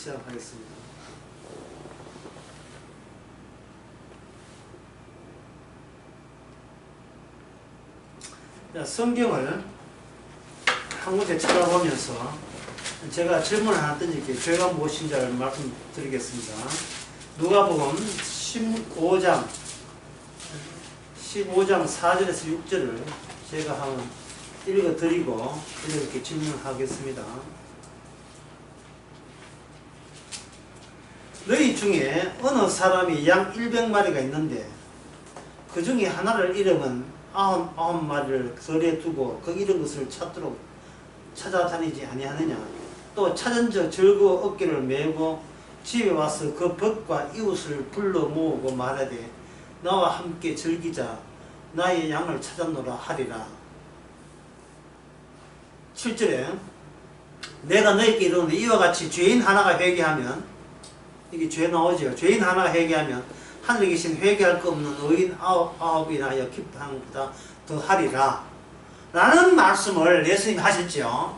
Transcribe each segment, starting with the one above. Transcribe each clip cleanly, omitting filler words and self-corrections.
시작하겠습니다. 자, 성경을 한 곳에 찾아보면서 제가 질문을 하나 던질게요. 죄가 무엇인지를 말씀드리겠습니다. 누가복음 15장 4절에서 6절을 제가 한번 읽어드리고 이렇게 질문하겠습니다. 너희 중에 어느 사람이 양 100마리가 있는데 그 중에 하나를 잃으면 99마리를 거리에 두고 그 잃은 것을 찾도록 찾아다니지 아니하느냐. 또 찾은 저 즐거워 어깨를 메고 집에 와서 그 벗과 이웃을 불러 모으고 말하되 나와 함께 즐기자. 나의 양을 찾았노라 하리라. 7절에 내가 너희에게 이르노니 이와 같이 죄인 하나가 회개하면, 이게 죄 나오죠. 죄인 하나가 회개하면 하늘에 계신 회개할 거 없는 의인 아홉이나 하여 기뻐하는 것보다 더 하리라 라는 말씀을 예수님이 하셨죠.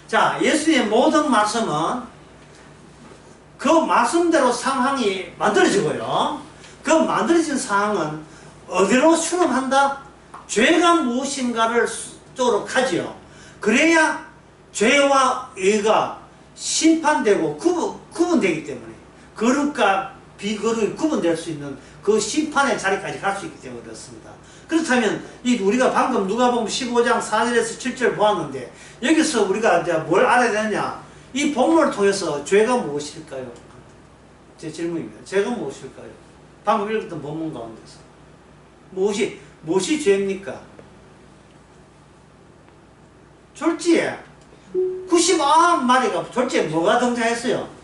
자, 예수님의 모든 말씀은 그 말씀대로 상황이 만들어지고요. 그 만들어진 상황은 어디로 수렴한다? 죄가 무엇인가를 쪽으로 가지요. 그래야 죄와 의가 심판되고 구분되기 때문에 거룩과 비거룩이 구분될 수 있는 그 심판의 자리까지 갈 수 있기 때문에 그렇습니다. 그렇다면 우리가 방금 누가복음 15장 4절에서 7절 보았는데 여기서 우리가 이제 뭘 알아야 되느냐? 이 본문을 통해서 죄가 무엇일까요? 제 질문입니다. 죄가 무엇일까요? 방금 읽었던 본문 가운데서 무엇이 죄입니까? 졸지에 99마리가 졸지에 뭐가 등장했어요?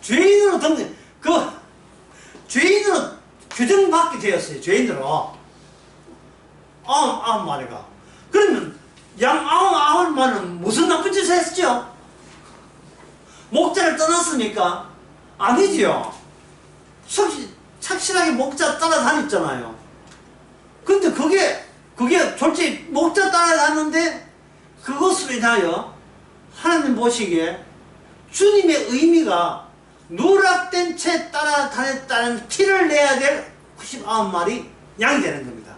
죄인으로 죄인으로 규정받게 되었어요. 죄인으로 99마리가. 그러면 양 99마리는 무슨 나쁜 짓을 했죠? 목자를 떠났습니까? 아니지요. 착실하게 목자 따라다녔잖아요. 근데 그게 솔직히 목자 따라다녔는데 그것으로 인하여 하나님 보시기에 주님의 의미가 누락된 채 따라다녔다는 티를 내야 될 99마리 양이 되는 겁니다.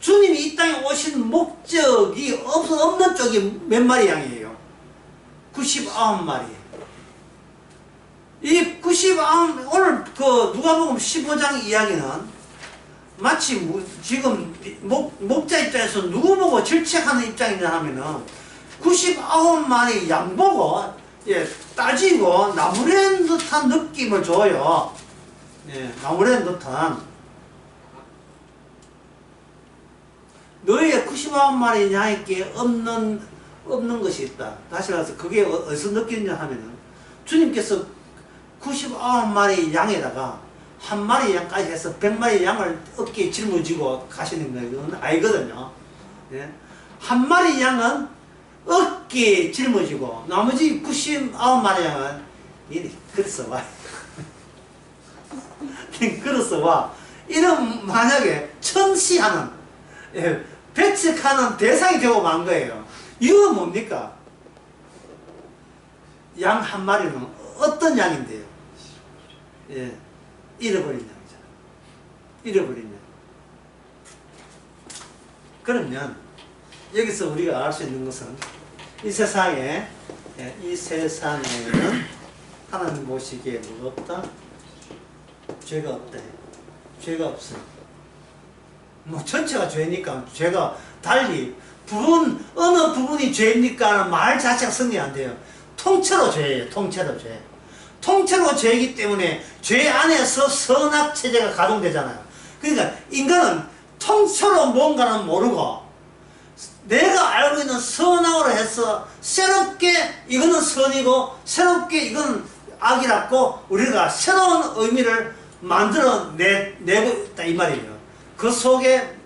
주님이 이 땅에 오신 목적이 없는 쪽이 몇 마리 양이에요? 99마리. 이 99, 오늘 그 누가복음 15장 이야기는 마치 지금 목자 입장에서 누구 보고 질책하는 입장이냐 하면은 99마리 양 보고 따지고 나무랜 듯한 느낌을 줘요. 나무랜 듯한. 너희의 99마리 양에게 없는 것이 있다. 다시 말해서 그게 어디서 느끼느냐 하면은 주님께서 99마리 양에다가 한 마리 양까지 해서 100마리 양을 어깨에 짊어지고 가시는 건 아니거든요. 한 마리 양은 어깨에 짊어지고 나머지 99마리 양은 걸어서 와. 걸어서 와. 이런 만약에 천시하는 배척하는 대상이 되고 만 거예요. 이건 뭡니까? 양 한 마리는 어떤 양인데요? 잃어버린 양이잖아. 잃어버린 양. 그러면 여기서 우리가 알 수 있는 것은 이 세상에는 하나님 보시기에 뭐가 없다? 죄가 없다. 죄가 없어요. 전체가 죄니까 죄가 달리 어느 부분이 죄입니까? 하는 말 자체가 성립이 안 돼요. 통째로 죄예요. 통째로 죄. 통째로 죄이기 때문에 죄 안에서 선악체제가 가동되잖아요. 그러니까 인간은 통째로 뭔가는 모르고 내가 알고 있는 선악으로 해서 새롭게 이거는 선이고 새롭게 이건 악이라고 우리가 새로운 의미를 만들어 내고 있다 이 말이에요. 그 속에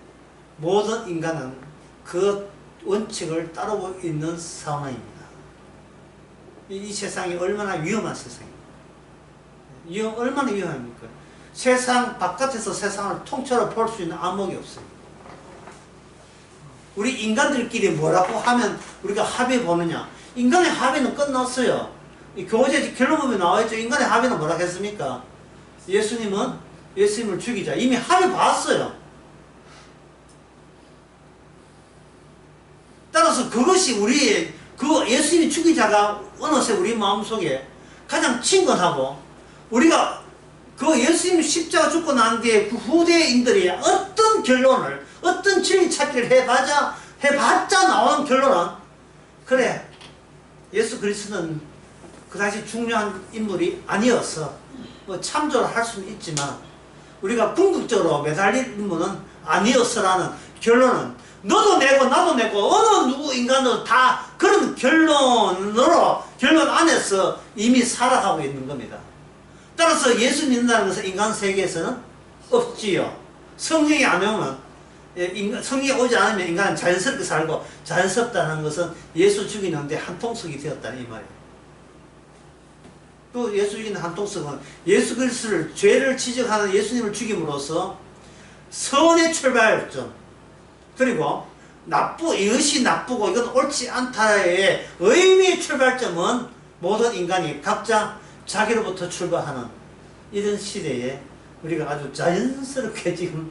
모든 인간은 그 원칙을 따르고 있는 상황입니다. 이 세상이 얼마나 위험한 세상입니까? 얼마나 위험합니까? 세상 바깥에서 세상을 통째로 볼 수 있는 암흑이 없어요. 우리 인간들끼리 뭐라고 하면 우리가 합의 보느냐? 인간의 합의는 끝났어요. 이 교제 결론부에 나와있죠. 인간의 합의는 뭐라 했습니까? 예수님을 죽이자. 이미 합의 봤어요. 따라서 그것이 예수님이 죽이자가 어느새 우리 마음속에 가장 친근하고, 우리가 예수님 십자가 죽고 난 뒤에 그 후대인들이 어떤 결론을, 어떤 진리 찾기를 해봤자 나오는 결론은, 그래, 예수 그리스도는 그다지 중요한 인물이 아니어서 뭐 참조를 할 수는 있지만 우리가 궁극적으로 매달릴 인물은 아니었어라는 결론은, 너도 내고 나도 내고 어느 누구 인간도 다 그런 결론 안에서 이미 살아가고 있는 겁니다. 따라서 예수 믿는다는 것은 인간 세계에서는 없지요. 성령이 안 오면, 성령이 오지 않으면 인간은 자연스럽게 살고, 자연스럽다는 것은 예수 죽이는데 한통속이 되었다는 이 말이에요. 또 예수 죽이는 한통속은 예수 그리스도를, 죄를 지적하는 예수님을 죽임으로써 선의 출발점, 그리고 이것이 나쁘고 이건 옳지 않다의 의미의 출발점은 모든 인간이 각자 자기로부터 출발하는 이런 시대에 우리가 아주 자연스럽게 지금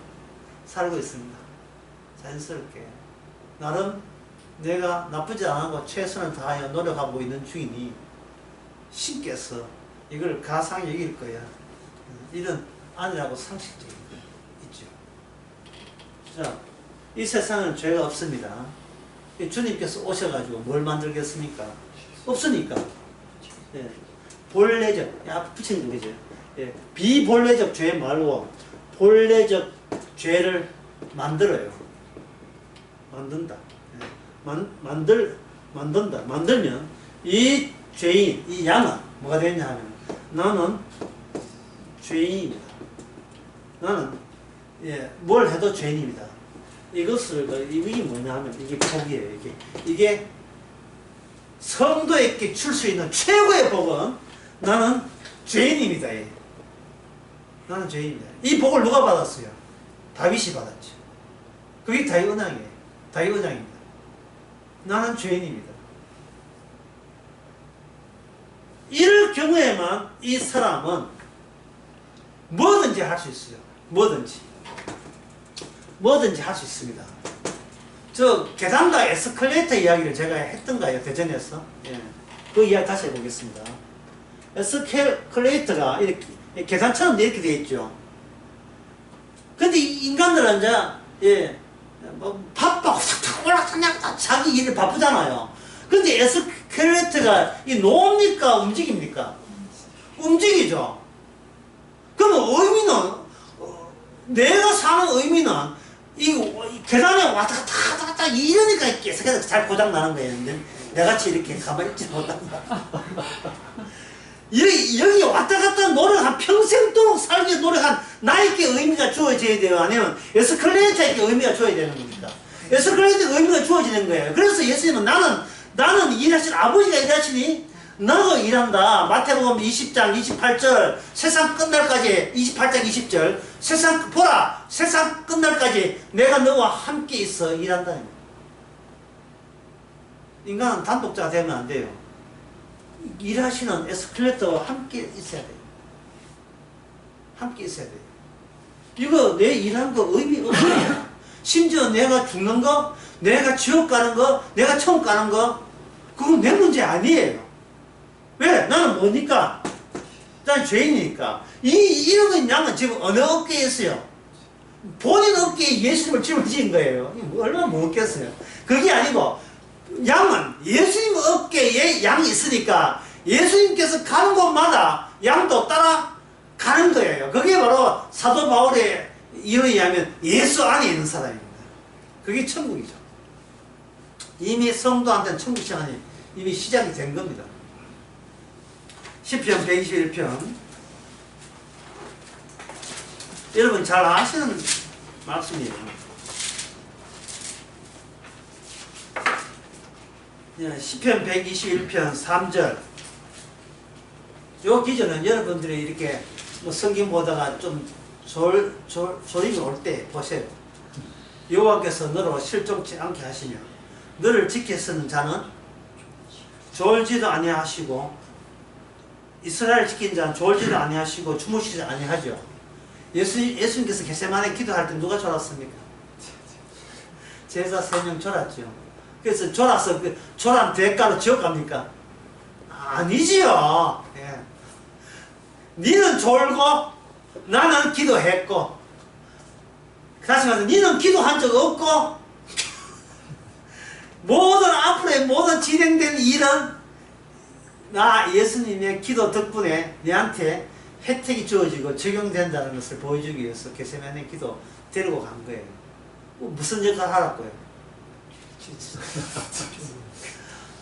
살고 있습니다. 자연스럽게. 나름 내가 나쁘지 않고 최선을 다하여 노력하고 있는 중이니 신께서 이걸 가상히 여길 거야. 이런 안이라고 상식적인 거 있죠. 자, 이 세상은 죄가 없습니다. 주님께서 오셔가지고 뭘 만들겠습니까? 없으니까. 예. 본래적, 붙이는 거죠. 예. 비본래적 죄 말고 본래적 죄를 만들어요. 만든다. 예. 만든다. 만들면 이 죄인, 이 양은 뭐가 되냐 하면, 나는 죄인입니다. 나는 뭘 해도 죄인입니다. 이게 뭐냐 하면 이게 복이에요. 이게 성도에게 줄 수 있는 최고의 복은 나는 죄인입니다. 나는 죄인입니다. 이 복을 누가 받았어요? 다윗이 받았죠. 그게 다윗 언약이에요. 다윗 언약입니다. 나는 죄인입니다. 이럴 경우에만 이 사람은 뭐든지 할 수 있어요. 뭐든지 할 수 있습니다. 저 계단과 에스컬레이터 이야기를 제가 했던가요? 대전에서? 예. 그 이야기 다시 해보겠습니다. 에스컬레이터가 이렇게 계단처럼 이렇게 되어 있죠. 근데 인간들은 이제 바빠고 올라가냐 자기 일을 바쁘잖아요. 근데 에스컬레이터가 놓습니까? 움직입니까? 움직이죠. 그러면 의미는, 내가 사는 의미는 이 계단에 왔다 갔다 이러니까 계속해서 잘 고장 나는 거예요. 내같이 이렇게 가만히 있지 못한다. 여기 왔다 갔다 노력한, 평생도록 살기 노력한 나에게 의미가 주어져야 돼요? 아니면 에스컬레이터에게 의미가 주어야 되는 겁니까? 에스컬레이터에게 의미가 주어지는 거예요. 그래서 예수님은 나는 일하신 아버지가 일하시니 너도 일한다. 마태복음 20장 28절, 세상 끝날까지, 28장 20절, 보라, 세상 끝날까지 내가 너와 함께 있어 일한다는 거예요. 인간은 단독자가 되면 안 돼요. 일하시는 에스컬레이터와 함께 있어야 돼요. 함께 있어야 돼요. 이거 내 일한 거 의미 없어요. 심지어 내가 죽는 거, 내가 지옥 가는 거, 내가 천국 가는 거, 그건 내 문제 아니에요. 왜? 나는 뭐니까? 난 죄인이니까. 이런 양은 지금 어느 어깨에 있어요? 본인 어깨에 예수님을 짊어진 거예요. 얼마나 무겁겠어요? 그게 아니고, 양은 예수님 어깨에 양이 있으니까 예수님께서 가는 곳마다 양도 따라 가는 거예요. 그게 바로 사도 바울의 이론에 의하면 예수 안에 있는 사람입니다. 그게 천국이죠. 이미 성도한테는 천국 시간이 이미 시작이 된 겁니다. 시편 121편. 여러분 잘 아시는 말씀이에요. 시편 121편 3절. 요 기절은 여러분들이 이렇게 성경 보다가 좀 졸음이 올 때 보세요. 여호와께서 너로 실종치 않게 하시며 너를 지켜 쓰는 자는 졸지도 아니하시고 이스라엘 지킨 자는 졸지도 아니하시고 주무시지 아니하죠. 예수님께서 겟세마네 기도할 때 누가 졸았습니까? 제자 3명 졸았죠. 그래서 졸아서 졸한 대가로 지옥 갑니까? 아니지요. 예. 니는 졸고 나는 기도했고, 다시 말해서 니는 기도한 적 없고 모든 앞으로의 모든 진행된 일은 나 예수님의 기도 덕분에 내한테 혜택이 주어지고 적용된다는 것을 보여주기 위해서 겟세마네 기도 데리고 간 거예요. 무슨 역할 하라고요?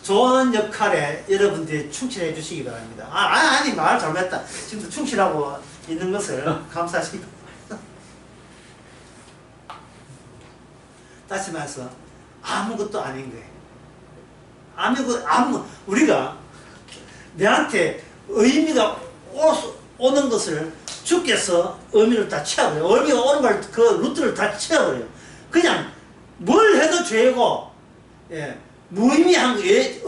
좋은 역할에 여러분들이 충실해 주시기 바랍니다. 아니 말 잘못했다. 지금도 충실하고 있는 것을 감사하시기 바랍니다. 다시 말해서 아무것도 아닌 거예요. 우리가 내한테 의미가 오는 것을 주께서 의미를 다 채워버려요. 의미가 오는 걸 그 루트를 다 채워버려요. 그냥 뭘 해도 죄고, 예, 무의미한데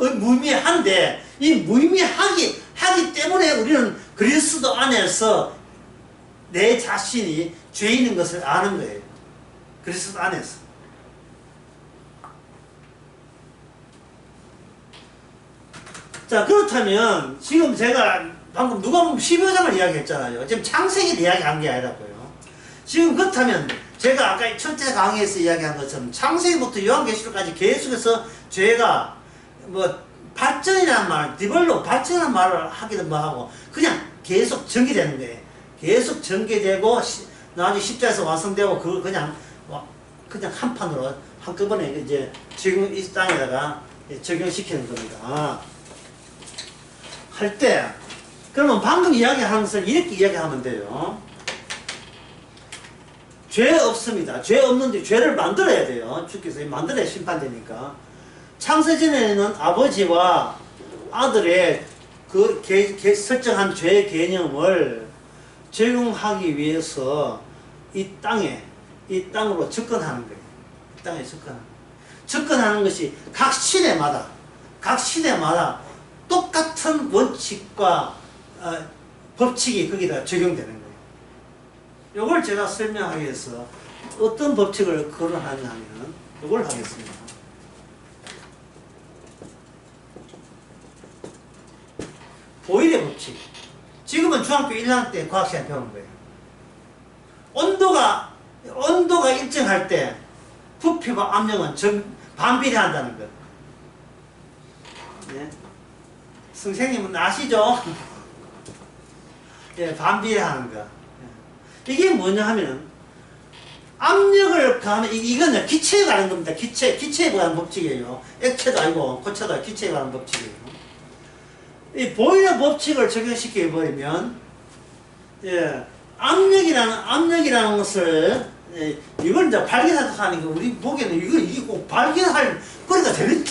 이 무의미하기 때문에 우리는 그리스도 안에서 내 자신이 죄인인 것을 아는 거예요. 그리스도 안에서. 자, 그렇다면 지금 제가 방금 누가복음 12장을 이야기했잖아요. 지금 창세기를 이야기한 게 아니라고요. 지금 그렇다면 제가 아까 첫째 강의에서 이야기한 것처럼 창세기부터 요한계시록까지 계속해서 죄가 뭐 발전이라는 말, 디벨롭, 발전이라는 말을 하기도 뭐하고 그냥 계속 전개되는 거예요. 계속 전개되고 나중에 십자에서 완성되고 그걸 그냥 한 판으로 한꺼번에 이제 지금 이 땅에다가 적용시키는 겁니다. 할 때 그러면 방금 이야기하는 것을 이렇게 이야기하면 돼요. 죄 없습니다. 죄 없는데 죄를 만들어야 돼요. 주께서 만들어야 심판되니까. 창세전에는 아버지와 아들의 그 설정한 죄 개념을 적용하기 위해서 이 땅으로 접근하는 거예요. 이 땅에 접근하는 것이 각 시대마다 똑같은 원칙과 법칙이 거기다 적용되는 거예요. 이걸 제가 설명하기 위해서 어떤 법칙을 거론하냐 하면 이걸 하겠습니다. 보일의 법칙. 지금은 중학교 1학년 때 과학시간에 배운 거예요. 온도가 일정할 때 부피와 압력은 반비례한다는 것. 네. 선생님은 아시죠? 예, 반비례하는 거. 이게 뭐냐 하면 압력을 가하면 이거는 기체에 관한 겁니다. 기체에 관한 법칙이에요. 액체도 아니고 고체도 아니고 기체에 관한 법칙이에요. 이 보일러 법칙을 적용시켜 버리면 예, 압력이라는 것을 이걸 이제 발견하는 거 우리 보기에는 이게 꼭 발견할 거리가 되는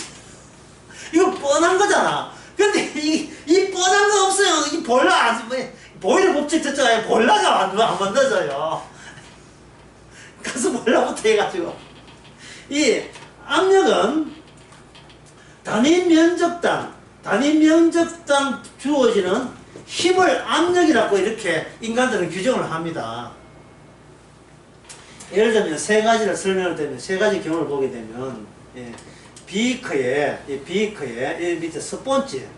이거 뻔한 거잖아. 근데 이 뻔한 거 없어요. 이 보일러 법칙 듣잖아요. 보일러가 안 만들어져요. 가서 보일러부터 해가지고 이 압력은 단위 면적당 주어지는 힘을 압력이라고 이렇게 인간들은 규정을 합니다. 예를 들면 세 가지를 설명을 드리면 세 가지 경우를 보게 되면 비커에 밑에 스폰지를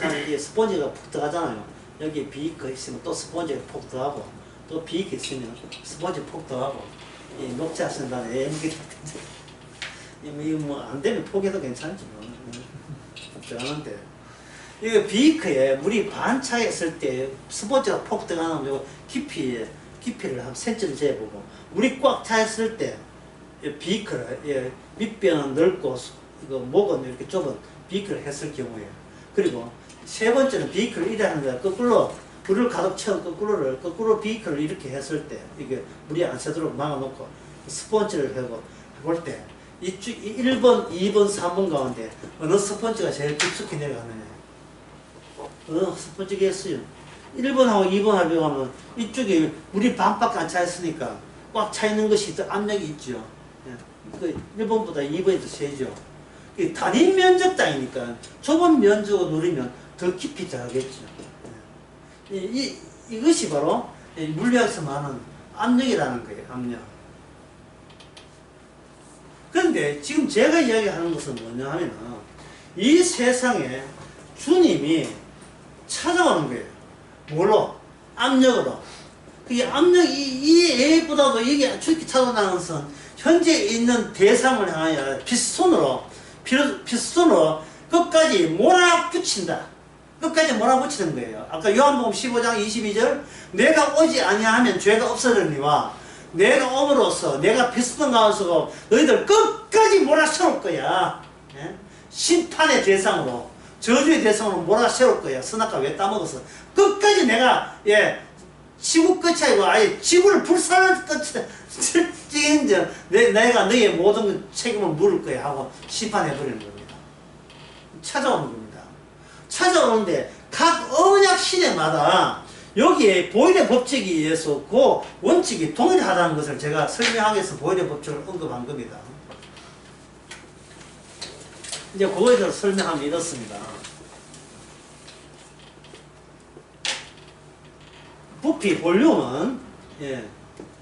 하는 게 스폰지가 푹 들어가잖아요. 여기 비커 있으면 또 스폰지가 푹 들어가고 또 비커 있으면 스폰지 푹 들어가고 녹지 않습니다. 이거 뭐 안 되면 포기해도 괜찮지 뭐. 들어가는데 이거 비커에 물이 반 차 있을 때 스폰지가 푹 들어가면 깊이를 한 센치를 재보고 물이 꽉 차 있을 때 비커를 밑변은 넓고 이거 목은 이렇게 좁은 비커를 했을 경우에 그리고 세 번째는 비커를 이래 하는 거야. 거꾸로 물을 가득 채운 거꾸로 비커를 이렇게 했을 때 이게 물이 안 새도록 막아놓고 스펀지를 하고 볼 때 이쪽 1번, 2번, 3번 가운데 어느 스펀지가 제일 깊숙이 내려가느냐. 어느 스펀지겠어요. 1번하고 2번하고 비교하면 이쪽에 물이 반밖에 안 차 있으니까 꽉 차 있는 것이 더 압력이 있죠. 그 1번보다 2번이 더 세죠. 단위 면적장이니까 좁은 면적을 누리면 더 깊이 자라겠죠. 이것이 바로 물리학에서 말하는 압력이라는 거예요. 압력. 그런데 지금 제가 이야기하는 것은 뭐냐 하면 이 세상에 주님이 찾아오는 거예요. 뭘로? 압력으로. 그게 압력이 이 애보다도 이게 주님이 찾아오는 것은 현재 있는 대상을 향하여 피스톤으로 끝까지 몰아붙인다. 끝까지 몰아붙이는 거예요. 아까 요한복음 15장 22절 내가 오지 아니하면 죄가 없어지니와 내가 옴으로써 내가 피스톤 가운데서 너희들 끝까지 몰아세울 거야. 예? 심판의 대상으로 저주의 대상으로 몰아세울 거야. 선악과 왜 따먹었어? 끝까지 내가 지구 끝이 아니고 아예 지구를 불살할 끝이다. 내가 너의 모든 책임을 물을 거야 하고 심판해버리는 겁니다. 찾아오는 겁니다. 찾아오는데 각 언약 시대마다 여기에 보일의 법칙에 의해서 그 원칙이 동일하다는 것을 제가 설명하기 위해서 보일의 법칙을 언급한 겁니다. 이제 그거에 대해서 설명하면 이렇습니다. 부피, 볼륨은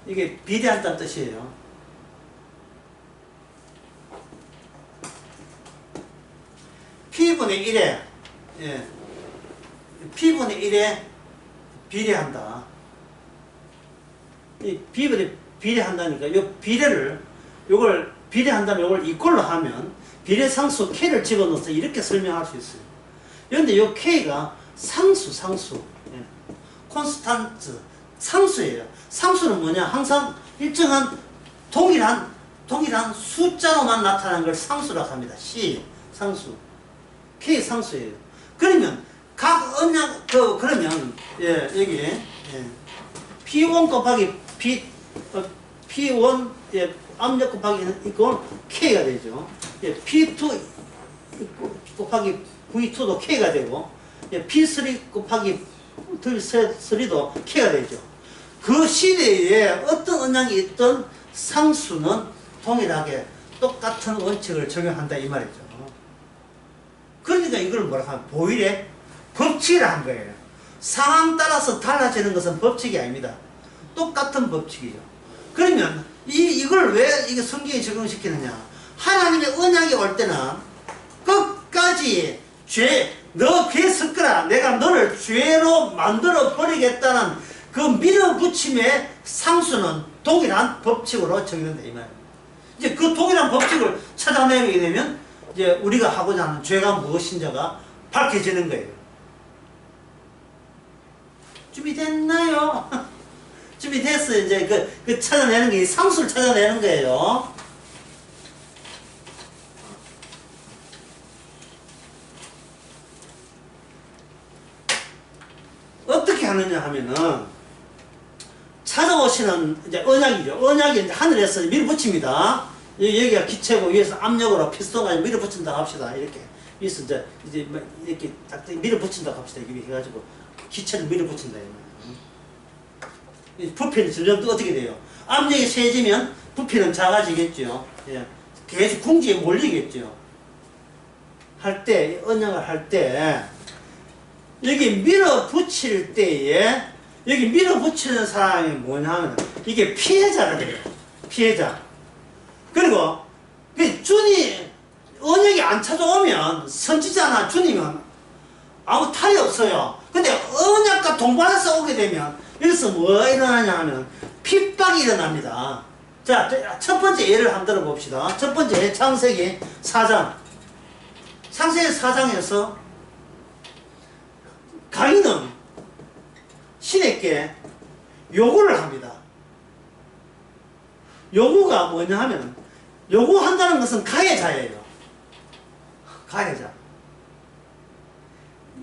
이게 비례한다는 뜻이에요. P분의 1에 P분의 1에 비례한다. 이 B분의 비례한다니까 요 비례를 요걸 비례한다면 요걸 이꼴로 하면 비례상수 K를 집어넣어서 이렇게 설명할 수 있어요. 그런데 요 K가 상수 콘스탄트 상수예요. 상수는 뭐냐? 항상 일정한 동일한 숫자로만 나타나는 걸 상수라고 합니다. C 상수, K 상수예요. 그러면 각 언약 그러면 여기 P1 곱하기 P1 압력 곱하기 이건 K가 되죠. P2 곱하기 V2도 K가 되고 P3 곱하기 3도 K가 되죠. 그 시대에 어떤 언약이 있던 상수는 동일하게 똑같은 원칙을 적용한다 이 말이죠. 그러니까 이걸 뭐라고 하면 보일의 법칙이라 한 거예요. 상황 따라서 달라지는 것은 법칙이 아닙니다. 똑같은 법칙이죠. 그러면 이걸 왜 이게 성경에 적용시키느냐? 하나님의 언약이 올 때는 끝까지 너 죄 섞어라. 내가 너를 죄로 만들어 버리겠다는 그 밀어붙임의 상수는 동일한 법칙으로 적용된다 이 말이에요. 이제 그 동일한 법칙을 찾아내게 되면 이제 우리가 하고자 하는 죄가 무엇인지가 밝혀지는 거예요. 준비됐나요? 준비됐어요. 이제 그 찾아내는 게 상수를 찾아내는 거예요. 어떻게 하느냐 하면은 찾아오시는 이제 언약이죠. 언약이 이제 하늘에서 밀어붙입니다. 여기가 기체고 위에서 압력으로 피스톤까지 밀어붙인다고 합시다. 이렇게 위에서 이제 이렇게 딱 밀어붙인다고 합시다. 이렇게 해가지고 기체를 밀어붙인다. 부피는 점점 또 어떻게 돼요? 압력이 세지면 부피는 작아지겠죠. 계속 궁지에 몰리겠죠. 할 때, 언약을 할 때, 여기 밀어붙일 때에, 여기 밀어붙이는 사람이 뭐냐 하면, 이게 피해자가 돼요. 피해자. 그리고, 주님, 언약이 안 찾아오면, 선지자나 주님은 아무 탈이 없어요. 근데 언약과 동반해서 오게 되면, 여기서 뭐 일어나냐 하면, 핍박이 일어납니다. 자, 첫 번째 예를 한번 들어봅시다. 첫 번째, 창세기 4장. 창세기 4장에서, 가인은 신에게 요구를 합니다. 요구가 뭐냐 하면 요구한다는 것은 가해자예요. 가해자.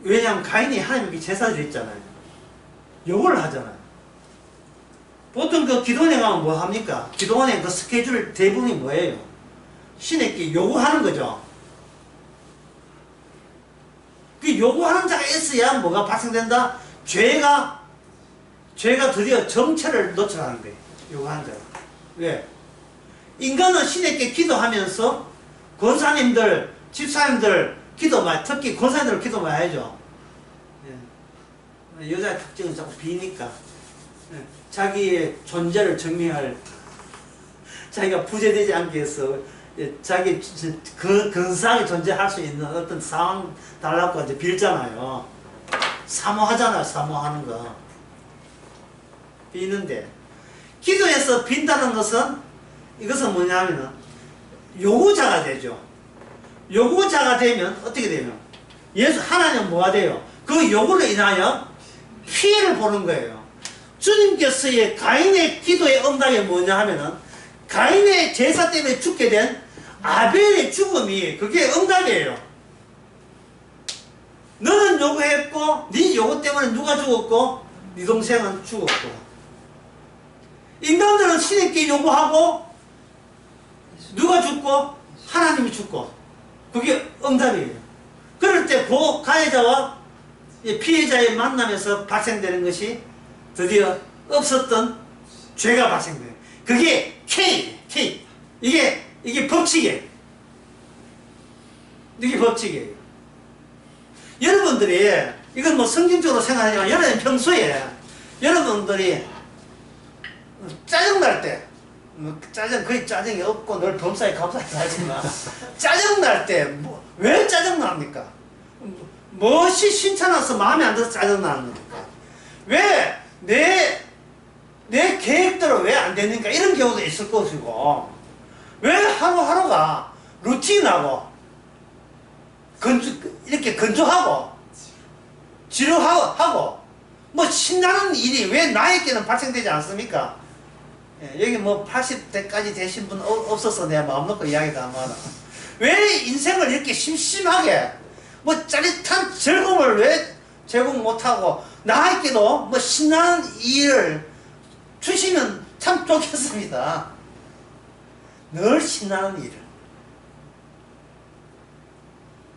왜냐하면 가인이 하나님께 제사를 드렸잖아요. 요구를 하잖아요. 보통 그 기도원에 가면 뭐 합니까? 기도원의 그 스케줄 대부분이 뭐예요? 신에게 요구하는 거죠. 그 요구하는 자가 있어야 뭐가 발생된다? 죄가 드디어 정체를 노출하는 거예요. 요구하는 자가. 왜? 인간은 신에게 기도하면서 권사님들, 집사님들 기도 많이, 특히 권사님들 기도 많이 해야죠. 예. 여자의 특징은 자꾸 비니까. 예. 자기의 존재를 증명할, 자기가 부재되지 않게 해서, 예. 자기 근사하게 존재할 수 있는 어떤 상황 달라고 이제 빌잖아요. 사모하잖아요, 사모하는 거. 비는데, 기도에서 빈다는 것은, 이것은 뭐냐면은, 요구자가 되죠. 요구자가 되면 어떻게 되면 하나님은 뭐가 돼요? 그 요구를 인하여 피해를 보는 거예요. 주님께서의 가인의 기도의 응답이 뭐냐 하면은 가인의 제사 때문에 죽게 된 아벨의 죽음이 그게 응답이에요. 너는 요구했고 네 요구 때문에 누가 죽었고 네 동생은 죽었고, 인간들은 신에게 요구하고 누가 죽고 하나님이 죽고, 그게 응답이에요. 그럴 때 가해자와 피해자의 만남에서 발생되는 것이 드디어 없었던 죄가 발생돼요. 그게 K. 이게 법칙이에요. 이게 법칙이에요. 여러분들이, 이건 뭐 성경적으로 생각하지만, 여러분 평소에 여러분들이 짜증날 때, 거의 짜증이 없고 늘 범사에 감사히 살지만, 짜증날 때, 왜 짜증납니까? 무엇이 신천해서 마음에 안 들어서 짜증나는 겁니까? 왜 내 계획대로 왜 안 되니까? 이런 경우도 있을 것이고, 왜 하루하루가 루틴하고, 이렇게 건조하고, 지루하고, 뭐 신나는 일이 왜 나에게는 발생되지 않습니까? 예, 여기 뭐 80대까지 되신 분 없어서 내가 마음 놓고 이야기도 안 하나. 왜 인생을 이렇게 심심하게, 뭐 짜릿한 즐거움을 왜 제공 못하고, 나에게도 뭐 신나는 일을 주시면 참 좋겠습니다. 늘 신나는 일을.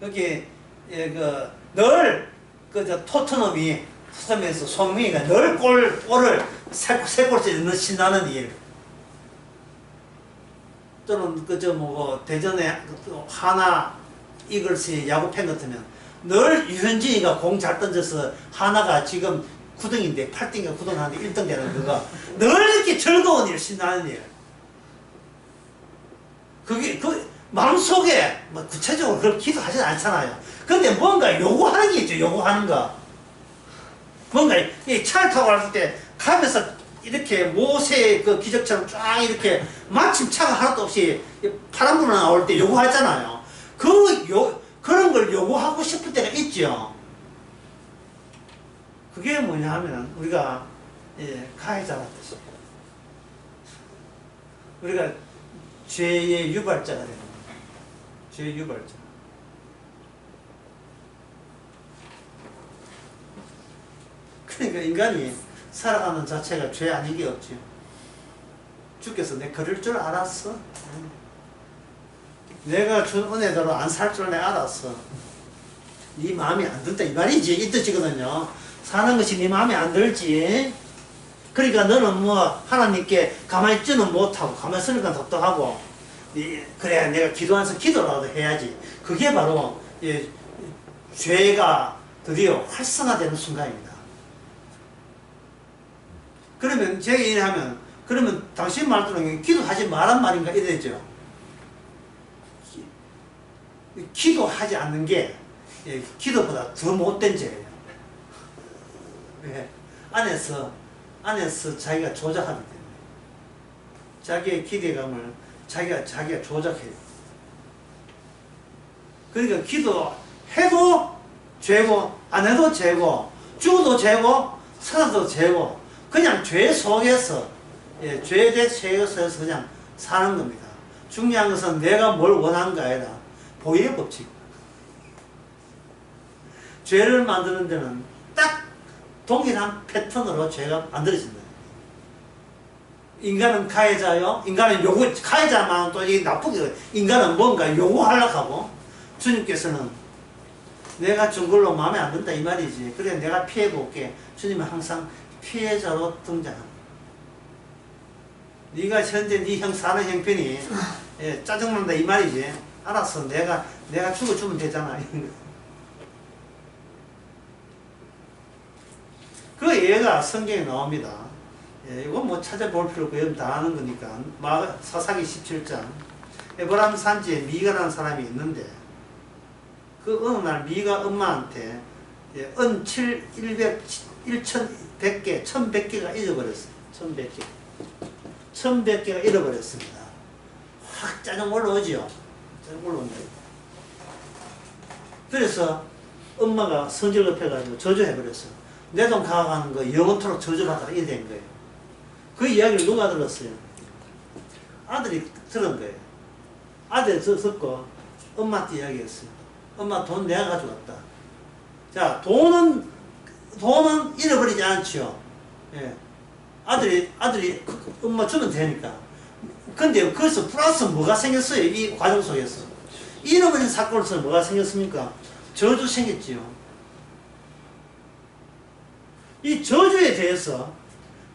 여기, 예, 토트넘에서 손흥민이가 늘 골을 세 골째 넣는 신나는 일. 또는 대전에 하나 이글스의 야구팬 같으면 늘 유현진이가 공 잘 던져서 하나가 지금 9등인데 8등인가 9등 하는데 1등 되는 그거. 늘 이렇게 즐거운 일, 신나는 일. 그게 마음속에 뭐 구체적으로 그렇게 기도하진 않잖아요. 근데 뭔가 요구하는 게 있죠. 요구하는 거. 뭔가 이 차를 타고 갔을 때 가면서 이렇게 모세의 그 기적처럼 쫙 이렇게 마침 차가 하나도 없이 파란 불이 나올 때 요구하잖아요. 그런 걸 요구하고 싶을 때가 있죠. 그게 뭐냐 하면 우리가 가해자라는 뜻이에요. 우리가 죄의 유발자가 되는 거예요. 죄의 유발자. 그러니까 인간이 살아가는 자체가 죄 아닌 게 없지요. 주께서 내 그럴 줄 알았어. 내가 준 은혜대로 안 살 줄 내가 알았어. 네 마음에 안 든다 이 말이지, 이 뜻이거든요. 사는 것이 네 마음에 안 들지. 그러니까 너는 뭐 하나님께 가만히 있지는 못하고 가만히 있으니까 답답하고, 그래야 내가 기도하면서 기도라도 해야지. 그게 바로 죄가 드디어 활성화되는 순간입니다. 그러면 제가 얘기하면, 그러면 당신 말투는 기도하지 말란 말인가 이래 되죠. 기도하지 않는 게 기도보다 더 못된 죄예요. 왜? 안에서 자기가 조작하기 때문에. 자기의 기대감을 자기가 조작해요. 그러니까 기도해도 죄고, 안 해도 죄고, 죽어도 죄고, 살아도 죄고, 그냥 죄 속에서, 죄 속에서 그냥 사는 겁니다. 중요한 것은 내가 뭘 원하는가 아니라 보혈의 법칙. 죄를 만드는 데는 딱 동일한 패턴으로 죄가 만들어진다. 인간은 가해자요. 인간은 가해자만 또 이게 나쁘게, 인간은 뭔가 요구하려고 하고, 주님께서는 내가 준 걸로 마음에 안 든다 이 말이지. 그래 내가 피해볼게. 주님은 항상 피해자로 등장합니다. 네가 현재 네 사는 형편이 짜증난다 이 말이지. 알았어. 내가 죽어주면 되잖아. 그 예가 성경에 나옵니다. 예, 이건 뭐 찾아볼 필요 없고, 다 아는 거니까. 사사기 17장. 에브라임 산지에 미가라는 사람이 있는데, 그 어느 날 미가 엄마한테 은 1100개, 1100개가 잊어버렸어요. 1100개. 1100개가 잃어버렸습니다. 확 짜증 올라오지요. 짜증 올라온다. 그래서 엄마가 성질 급해가지고 저주해버렸어요. 내 돈 가져가는 거 영원토록 저주받아라. 이래 된 거예요. 그 이야기를 누가 들었어요? 아들이 들은 거예요. 아들이 듣고 엄마한테 이야기했어요. 엄마 돈 내가 가져왔다. 자, 돈은 잃어버리지 않지요. 예. 아들이 엄마 주면 되니까. 근데 거기서 플러스 뭐가 생겼어요? 이 과정 속에서. 잃어버린 사건으로서 뭐가 생겼습니까? 저주 생겼지요. 이 저주에 대해서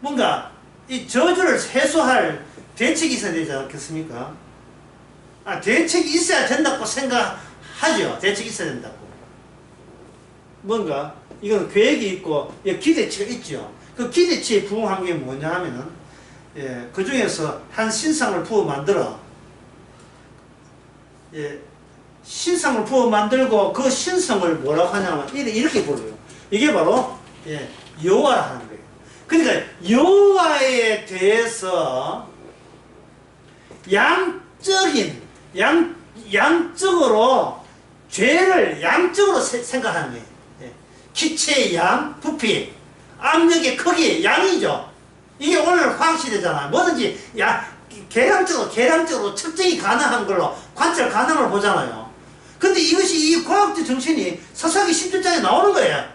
뭔가 이 저주를 해소할 대책이 있어야 되지 않겠습니까? 대책이 있어야 된다고 생각하죠. 대책이 있어야 된다고. 뭔가 이건 계획이 있고 기대치가 있죠. 그 기대치에 부응한 게 뭐냐 하면은 그 중에서 한 신상을 부어 만들어 신상을 부어 만들고 그 신성을 뭐라고 하냐면 이렇게 불러요. 이게 바로 여호와라 하는 거예요. 그러니까 여호와에 대해서 양적으로 죄를 양적으로 생각하는 거예요. 기체의 양, 부피, 압력의 크기, 양이죠. 이게 오늘 화학시대잖아요. 뭐든지 계량적으로 측정이 가능한 걸로 관찰 가능한 걸 보잖아요. 근데 이것이 이 과학적 정신이 사사기 10절장에 나오는 거예요.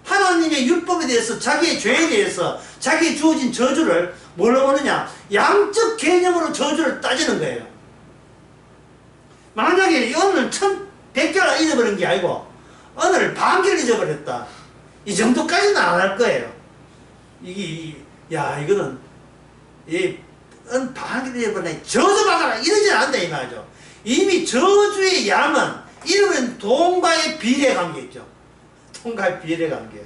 하나님의 율법에 대해서, 자기의 죄에 대해서, 자기의 주어진 저주를 뭘로 보느냐? 양적 개념으로 저주를 따지는 거예요. 만약에 오늘 1100개를 잊어버린 게 아니고 오늘 반개를 잊어버렸다. 이 정도까지는 안 할 거예요. 이거는 반개를 잊어버리네. 저주받아라. 이러진 않는다 이 말이죠. 이미 저주의 양은 이러면 돈과의 비례 관계있죠. 돈과의 비례 관계.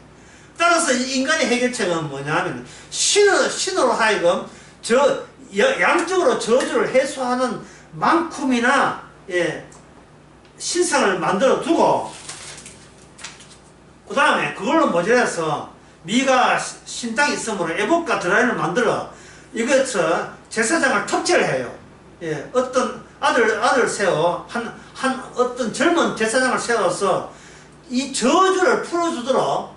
따라서 인간의 해결책은 뭐냐 하면 신으로 하여금 양적으로 저주를 해소하는 만큼이나 신상을 만들어 두고 그 다음에 그걸로 모자라서 미가 신당이 있으므로 에봇과 드라이를 만들어 이것을 제사장을 톱질을 해요. 어떤 아들 세워 어떤 젊은 제사장을 세워서 이 저주를 풀어주도록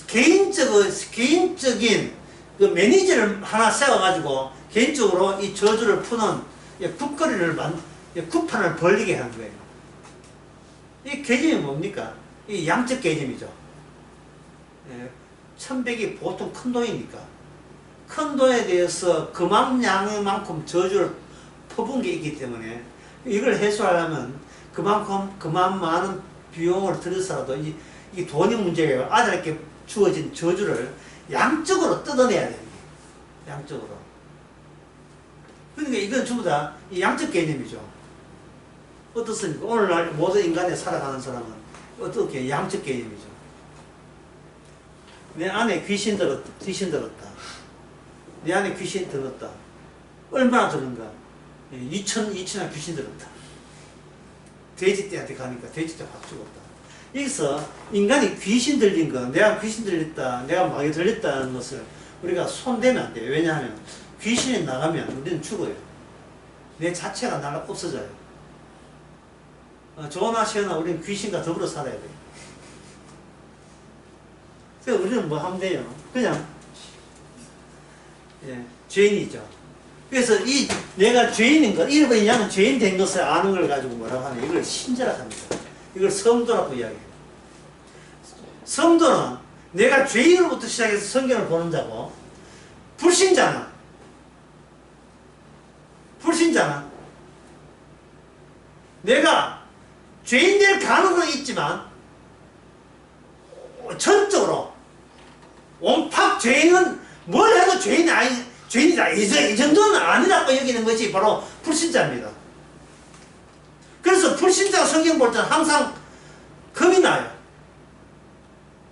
개인적인 그 매니저를 하나 세워가지고 개인적으로 이 저주를 푸는 국판을 벌리게 한 거예요. 이 개념이 뭡니까? 이 양적 개념이죠. 1100이 보통 큰 돈이니까 큰 돈에 대해서 그만 양만큼 저주를 퍼부은 게 있기 때문에 이걸 해소하려면 그만 많은 비용을 들여서라도 이 돈이 문제예요. 아들에게 주어진 저주를 양적으로 뜯어내야 됩니다. 양적으로. 그러니까 이건 전부 다 이 양적 개념이죠. 어떻습니까? 오늘날 모든 인간에 살아가는 사람은 어떻게 양적 개념이죠. 내 안에 귀신 들었다. 내 안에 귀신 들었다. 얼마나 들은가? 2천이나 귀신 들었다. 돼지떼한테 가니까 돼지떼 확 죽었다. 여기서 인간이 귀신 들린 거, 내가 귀신 들렸다, 내가 마귀 들렸다는 것을 우리가 손대면 안 돼요. 왜냐하면 귀신이 나가면 우리는 죽어요. 내 자체가 날아 없어져요. 좋으나 싫으나 우리는 귀신과 더불어 살아야 돼요. 그래서 우리는 뭐 하면 돼요? 그냥 죄인이죠. 그래서 내가 죄인인 것, 잃어버린 양은 죄인 된 것을 아는 걸 가지고 뭐라고 하냐, 이걸 신자라고 합니다. 이걸 성도라고 이야기해요. 성도는 내가 죄인으로부터 시작해서 성경을 보는 자고, 불신자는 내가 죄인 될 가능성이 있지만 전적으로 온팍 죄인은 뭘 해도 죄인이다 이 정도는 아니라고 여기는 것이 바로 불신자입니다. 불신자가 성경 볼 때는 항상 겁이 나요.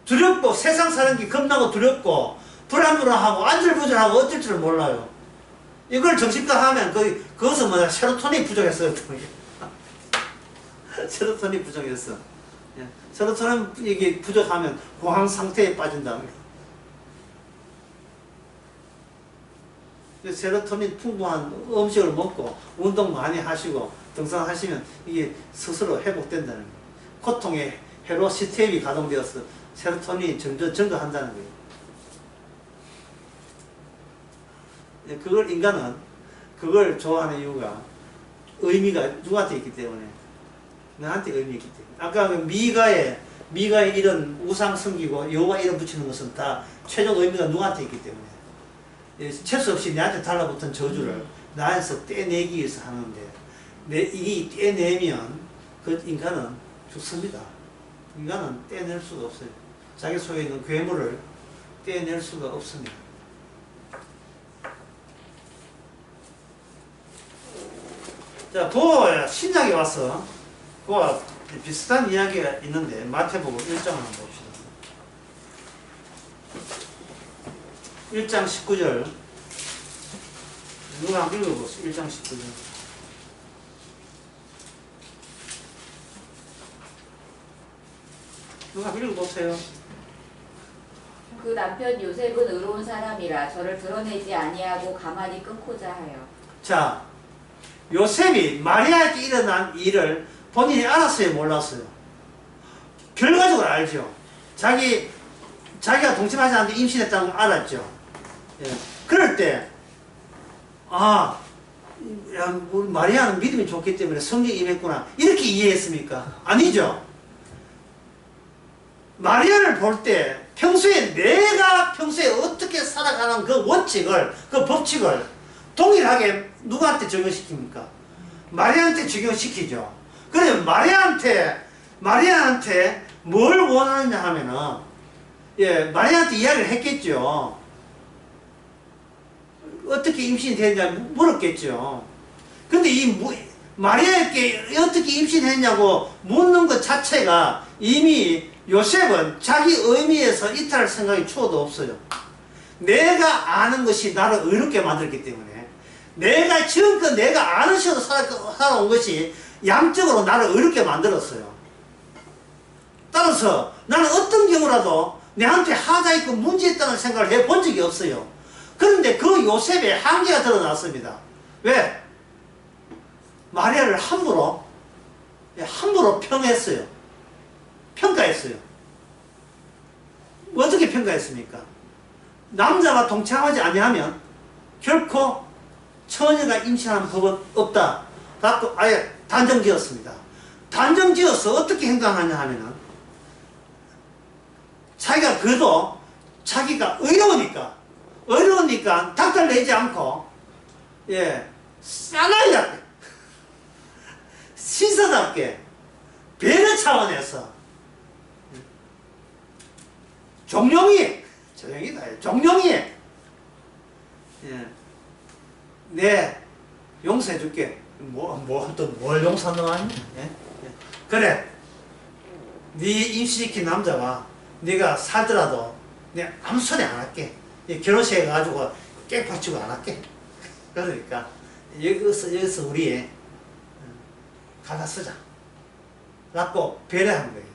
두렵고 세상 사는 게 겁나고 두렵고 불안불안하고 안절부절하고 어쩔 줄 몰라요. 이걸 정신과 하면 그것은 뭐냐 세로토닌 부족했어요. 세로토닌 부족했어. 예. 세로토닌 이게 부족하면 공황 상태에 빠진다. 세로토닌 풍부한 음식을 먹고 운동 많이 하시고 등산하시면 이게 스스로 회복된다는 거예요. 고통의 회로 시스템이 가동되어서 세로토닌이 증가한다는 거예요. 그걸 인간은 그걸 좋아하는 이유가 의미가 누구한테 있기 때문에 나한테 의미 있기 때문에 아까 미가의 이런 우상 섬기고 여호와 이름 붙이는 것은 다 최종 의미가 누구한테 있기 때문에 채수 없이 내한테 달라붙은 저주를 나에서 떼내기 위해서 하는데 이 떼내면 그 인간은 죽습니다. 인간은 떼낼 수가 없어요. 자기 속에 있는 괴물을 떼낼 수가 없습니다. 자, 그 신약에 와서 그와 비슷한 이야기가 있는데 마태복음 1장 한번 봅시다. 1장 19절 누가 한번 읽어보세요. 1장 19절 누가 한번 읽어보세요. 그 남편 요셉은 의로운 사람이라 저를 드러내지 아니하고 가만히 끊고자 하여. 자, 요셉이 마리아에게 일어난 일을 본인이 알았어요, 몰랐어요? 결과적으로 알죠. 자기가 동침하지 않는데 임신했다는 걸 알았죠. 예. 그럴 때, 우리 마리아는 믿음이 좋기 때문에 성령이 임했구나. 이렇게 이해했습니까? 아니죠. 마리아를 볼 때 내가 평소에 어떻게 살아가는 그 원칙을, 그 법칙을 동일하게 누구한테 적용시킵니까? 마리아한테 적용시키죠. 그러면 마리아한테 뭘 원하느냐 하면은, 마리아한테 이야기를 했겠죠. 어떻게 임신이 됐냐 물었겠죠. 근데 마리아에게 어떻게 임신했냐고 묻는 것 자체가 이미 요셉은 자기 의미에서 이탈할 생각이 추워도 없어요. 내가 아는 것이 나를 의롭게 만들기 때문에 내가 지금껏 내가 아는 식으로 살아온 것이 양적으로 나를 의롭게 만들었어요. 따라서 나는 어떤 경우라도 내한테 하자 있고 문제 있다는 생각을 해본 적이 없어요. 그런데 그 요셉의 한계가 드러났습니다. 왜? 마리아를 함부로 평가했어요. 어떻게 평가했습니까? 남자가 동참하지 아니하면 결코 처녀가 임신하는 법은 없다. 라고 아예 단정지었습니다. 단정지어서 어떻게 행동하냐 하면은 자기가 그래도 자기가 의로우니까 닥달 내지 않고 싸나이답게 신사답게 배려 차원에서 종용이 네 용서해 줄게. 뭘 용서하는 그래 네 임신시킨 남자가 네가 살더라도 내가 아무 소리 안 할게. 결혼식에 가지고 깽판치고 안 할게. 그러니까 여기서 우리 가다 쓰자 라고 배려한 거예요.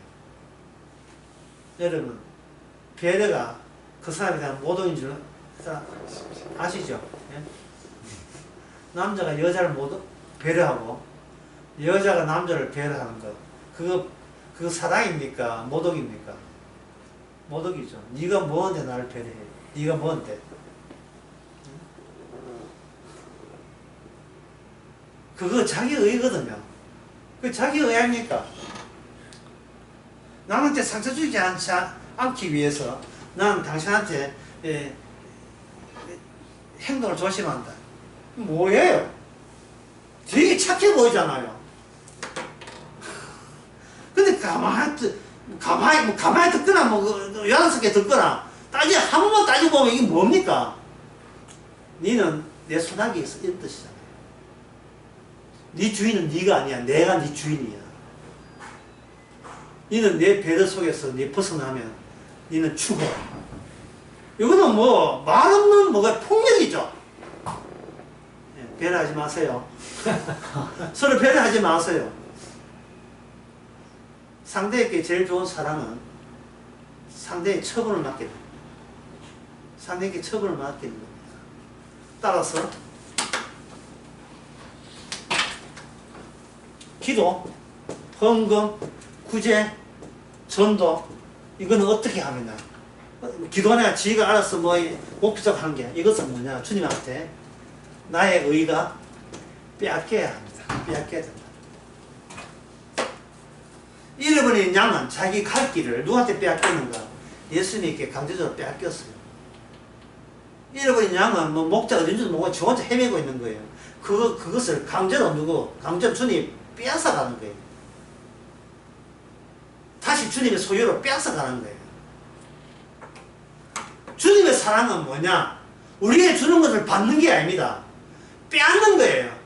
여러분 배려가 그 사람에 대한 모독인 줄 아시죠? 남자가 여자를 배려하고 여자가 남자를 배려하는 거 그거 사랑입니까? 모독입니까? 모독이죠. 네가 뭔데 나를 배려해? 네가 뭔데? 그거 자기 의거든요. 그 자기 의 아닙니까? 남한테 상처 주지 않기 위해서 나는 당신한테 행동을 조심한다. 뭐예요? 되게 착해 보이잖아요. 근데 가만히 듣거나 연습게 듣거나 한 번만 따지고 보면 이게 뭡니까? 니는 내 손아귀에서 이런 뜻이잖아요. 네 주인은 네가 아니야. 내가 네 주인이야. 니는 내 배려 속에서 니 벗어나면 니는 죽어. 이거는 뭐 말 없는 뭐가 폭력이죠. 예, 배려하지 마세요. 서로 배려하지 마세요. 상대에게 제일 좋은 사랑은 상대의 처분을 맡기는 겁니다. 상대에게 처분을 맡기는 겁니다. 따라서 기도, 헌금, 구제, 전도 이거는 어떻게 하느냐. 기도하냐 지가 알아서 뭐 목표적 하는 게 이것은 뭐냐. 주님한테 나의 의가 빼앗겨야 합니다. 빼앗겨야 된다. 잃어버린 양은 자기 갈 길을 누구한테 빼앗겼는가? 예수님께 강제적으로 빼앗겼어요. 잃어버린 양은 뭐 목자가 어딘지도 모르고 저 혼자 헤매고 있는 거예요. 그것을 강제로 주님이 빼앗아 가는 거예요. 다시 주님의 소유로 빼앗아 가는 거예요. 주님의 사랑은 뭐냐? 우리에게 주는 것을 받는 게 아닙니다. 빼앗는 거예요.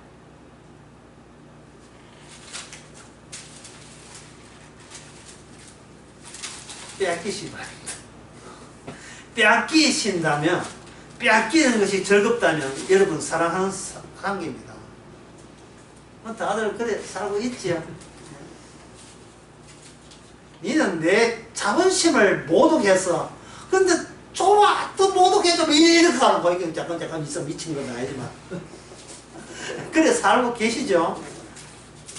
빼앗기시기 바랍니다. 빼앗기신다면, 빼앗기는 것이 즐겁다면 여러분 사랑하는 관계입니다. 다들 그래 살고 있지요. 니는 내 자존심을 모독해서 근데 좋아 또 모독해줘 이렇게 하는 거 이게 잠깐 있어 미친 건 아니지만 그래 살고 계시죠.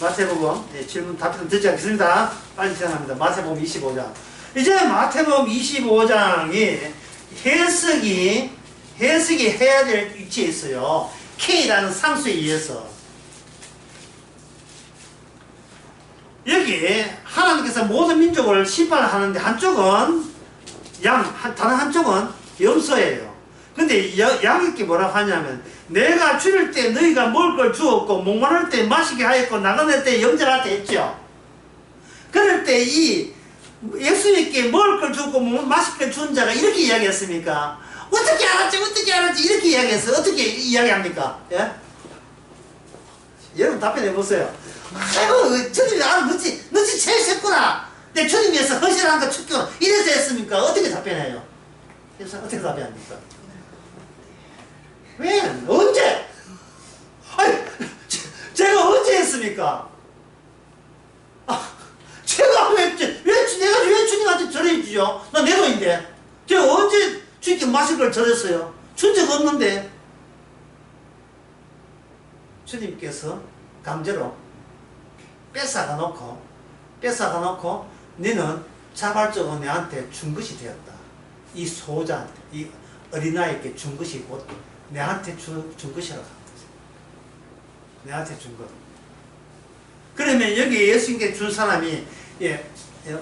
마태복음 질문 답변 듣지 않겠습니다. 빨리 진행합니다. 마태복음 25장. 이제 마태복음 25장이 해석이 해야 될 위치에 있어요. K라는 상수에 의해서. 여기 하나님께서 모든 민족을 심판하는데 한쪽은 다른 한쪽은 염소예요. 근데 양에게 뭐라고 하냐면 내가 줄일 때 너희가 먹을 걸 주었고 목마를 때 마시게 하였고 나가낼 때 영접하게 했죠. 그럴 때 이 예수님께 먹을 걸 주고 마실 걸 준 자가 이렇게 이야기했습니까? 어떻게 알았지 이렇게 이야기했어요. 어떻게 이야기합니까? 예? 여러분 답변해 보세요. 아이고 주님이 너지 제일 셌구나. 내 주님 위해서 헌신한 거 축구 이래서 했습니까? 어떻게 답변해요? 그래서 어떻게 답변합니까? 왜? 언제? 아니 제가 언제 했습니까? 제가 왜 주님한테 절해주죠? 나 내 돈인데 제가 언제 주님께 마실 걸 절했어요? 준 적 없는데 주님께서 강제로 뺏어가 놓고 너는 자발적으로 내한테 준 것이 되었다. 이 소자한테 이 어린아이에게 준 것이 곧 내한테 준 것이라고 합니다. 내한테 준 것. 그러면 여기 예수님께 준 사람이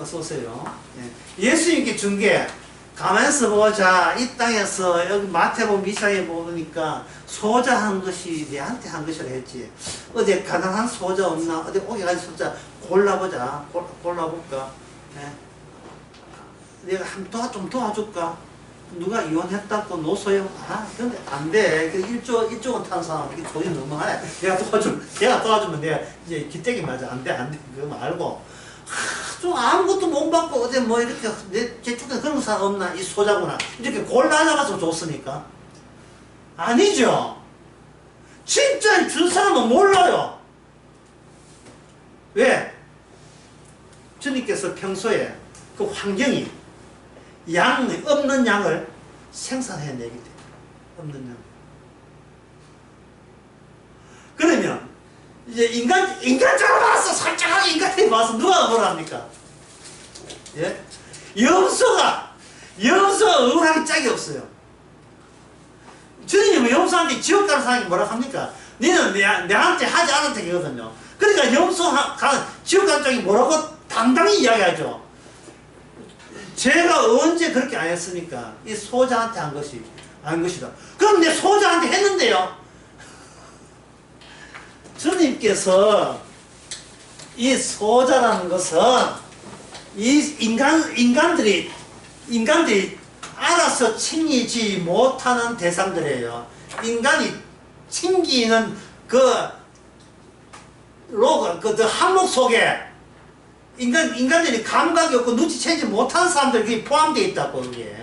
어서 오세요. 예수님께 준 게 가만있어 보자. 이 땅에서 여기 마태복음 2장에 보니까 소자 한 것이 내한테 한 것이라 했지. 어디 가난한 소자 없나? 어디 오게 간 소자 골라보자. 골라볼까? 내가 좀 도와줄까? 누가 이혼했다고 노소요? 근데 안 돼. 이쪽은 탄 사람 이게 돈이 너무하네. 내가 도와주면 내가 이제 기대기 맞아. 안 돼. 그거 말고. 좀 아무것도 못 받고 어디 뭐 이렇게 제 쪽에 그런 사람 없나? 이 소자구나. 이렇게 골라 잡아서 줬으니까. 아니죠. 진짜 준 사람은 몰라요. 왜? 주님께서 평소에 그 환경이 없는 양을 생산해내기 때문에 없는 양. 그러면 이제 인간적으로 봐서 솔직하게 인간적으로 봐서 누가 뭐라 합니까? 예? 염소가 억울하기 짝이 없어요. 주님은 염소한테 지옥 가는 사람이 뭐라 합니까? 너는 내한테 하지 않은 택이거든요. 그러니까 지옥 가는 짝이 뭐라고 당당히 이야기하죠. 제가 언제 그렇게 안 했습니까? 이 소자한테 한 것이다. 그럼 내 소자한테 했는데요. 주님께서 이 소자라는 것은 이 인간들이 알아서 챙기지 못하는 대상들이에요. 인간이 챙기는 그 항목 속에 인간들이 감각이 없고 눈치채지 못하는 사람들이 거기 포함되어 있다고, 그게.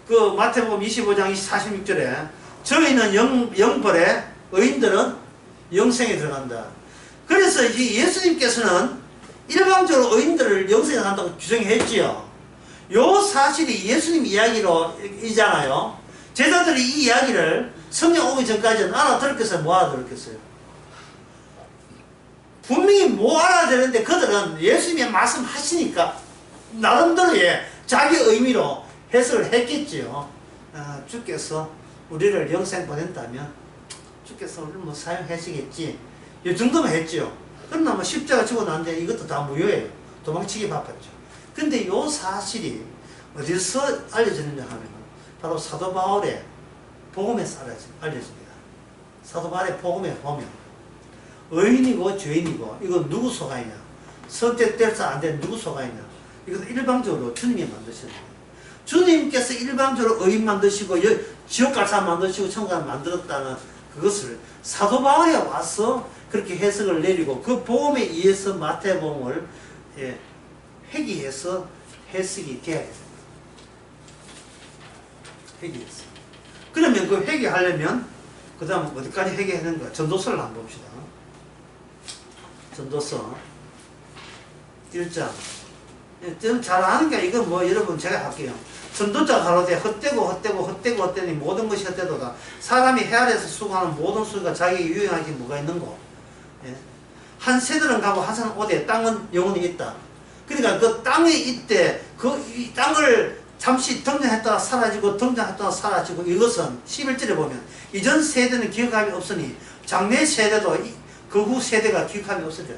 그 마태복음 25장 46절에 저희는 영벌에 의인들은 영생에 들어간다. 그래서 이 예수님께서는 일방적으로 의인들을 영생에 간다고 규정했지요. 요 사실이 예수님 이야기로 이잖아요. 제자들이 이 이야기를 성령 오기 전까지는 알아들었겠어요? 못 알아들었겠어요? 분명히 못 알아들었는데 그들은 예수님이 말씀하시니까 나름대로의 자기 의미로 해석을 했겠지요. 아, 주께서 우리를 영생 보낸다면 주께서 우리를 뭐 사용하시겠지. 이 정도만 했지요. 그러나 뭐 십자가 지고 나는데 이것도 다 무효예요. 도망치기 바빴죠. 근데 이 사실이 어디서 알려지느냐 하면 바로 사도 바울의 복음에서 알려집니다. 사도 바울의 복음에 보면 의인이고 죄인이고 이건 누구 소관이냐, 선택돼서 안 된 누구 소관이냐, 이것은 일방적으로 주님이 만드셨습니다. 주님께서 일방적으로 의인 만드시고 지옥 갈 사람 만드시고 천국 갈 사람 만들었다는 그것을 사도 바울이 와서 그렇게 해석을 내리고 그 복음에 의해서 마태복음을 회귀해서 해석이 돼야 됩니다. 회귀해서. 그러면 그 회귀하려면 그 다음 어디까지 회귀하는가? 전도서를 한번 봅시다. 전도서 1장. 저는 잘 아는 게 이건 뭐 여러분 제가 할게요. 전도자 가로되 헛되니 모든 것이 헛되도다. 사람이 해 아래에서 수고하는 모든 수고가 자기에게 유용한 게 뭐가 있는고. 예? 한 세대는 가고 한 사람 오되 땅은 영원히 있다. 그러니까 그 땅에 있대 이 땅을 잠시 등장했다가 사라지고 등장했다가 사라지고 이것은 11절에 보면 이전 세대는 기억함이 없으니 장래 세대도 그 후 세대가 기억함이 없어져요.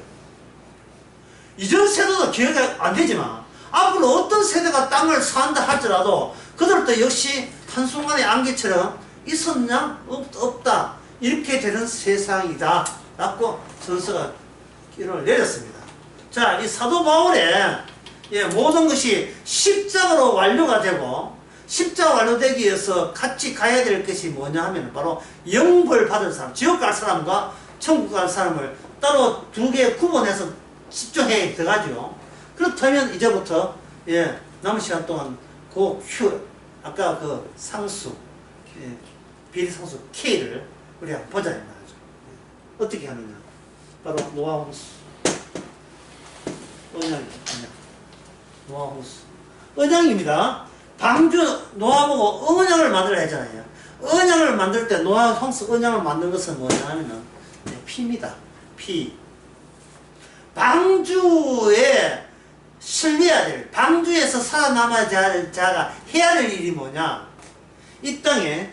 이전 세대도 기억이 안 되지만 앞으로 어떤 세대가 땅을 산다 할지라도 그들도 역시 한순간의 안개처럼 있었냐 없다 이렇게 되는 세상이다 라고 선서가 기록을 내렸습니다. 자, 이 사도 바울의 모든 것이 십자가로 완료가 되고 십자가 완료되기 위해서 같이 가야 될 것이 뭐냐 하면 바로 영벌 받을 사람, 지옥 갈 사람과 천국 갈 사람을 따로 두 개 구분해서 집중해 들어가죠. 그렇다면 이제부터 남은 시간 동안 그 Q, 아까 그 상수, 비례상수 K를 우리가 보자 이 말이죠. 어떻게 하느냐? 바로 노아홍수, 언양, 노아홍수, 언양입니다. 방주 노아보고 언양을 만들어야 하잖아요. 언양을 만들 때 노아홍수 언양을 만든 것은 뭐냐 하면은 피입니다. 피. 방주에 실려야 될, 방주에서 살아남아야 할 자가 해야 될 일이 뭐냐? 이 땅에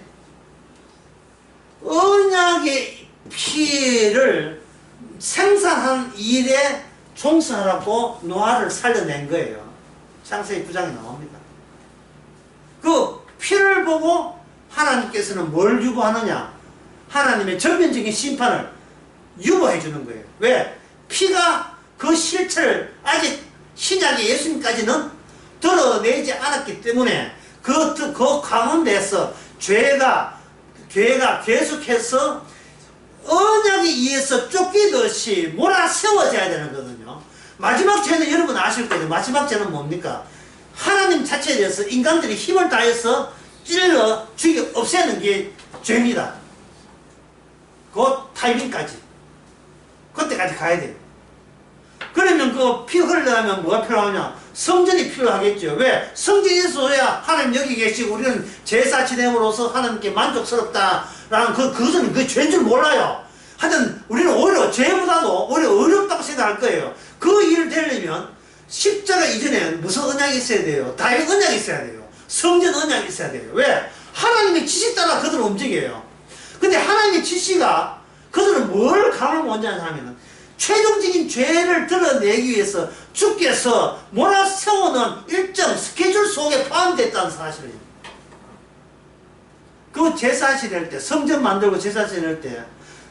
언약의 피를 생산하는 일에 종사하라고 노아를 살려낸 거예요. 창세기 9장에 나옵니다. 그 피를 보고 하나님께서는 뭘 유보하느냐? 하나님의 전면적인 심판을 유보해 주는 거예요. 왜? 피가 그 실체를 아직 신약의 예수님까지는 드러내지 않았기 때문에 그 가운데서 죄가 계속해서 언약에 의해서 쫓기듯이 몰아세워져야 되는 거거든요. 마지막 죄는 여러분 아실 거예요. 마지막 죄는 뭡니까? 하나님 자체에 대해서 인간들이 힘을 다해서 찔러 죽여 없애는 게 죄입니다. 그 타이밍까지. 그때까지 가야 돼요. 그러면 그 피 흘러가면 뭐가 필요하냐? 성전이 필요하겠죠. 왜? 성전이 있어야 하나님 여기 계시고 우리는 제사 지냄으로써 하나님께 만족스럽다라는 그것은 그 죄인 줄 몰라요. 하여튼 우리는 오히려 죄보다도 오히려 어렵다고 생각할 거예요. 그 일을 되려면 십자가 이전에 무슨 언약이 있어야 돼요? 다윗 언약이 있어야 돼요. 성전 언약이 있어야 돼요. 왜? 하나님의 지시 따라 그들은 움직여요. 근데 하나님의 지시가 그들은 뭘 강을 원하냐 하면은 최종적인 죄를 드러내기 위해서 주께서 몰아세우는 일정 스케줄 속에 포함됐다는 사실이에요. 그 제사 지낼 때, 성전 만들고 제사 지낼 때,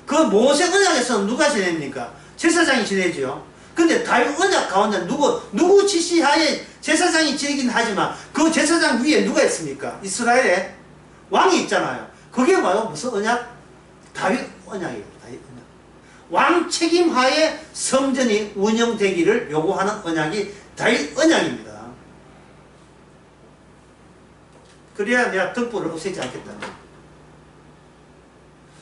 그 모세 언약에서는 누가 지냅니까? 제사장이 지내죠. 근데 다윗 언약 가운데 누구 지시하에 제사장이 지내긴 하지만 그 제사장 위에 누가 있습니까? 이스라엘에 왕이 있잖아요. 그게 뭐예요? 무슨 언약? 다윗 언약이에요. 다윗 언약. 왕 책임하에 성전이 운영되기를 요구하는 언약이 다윗 언약입니다. 그래야 내가 등불을 없애지 않겠다.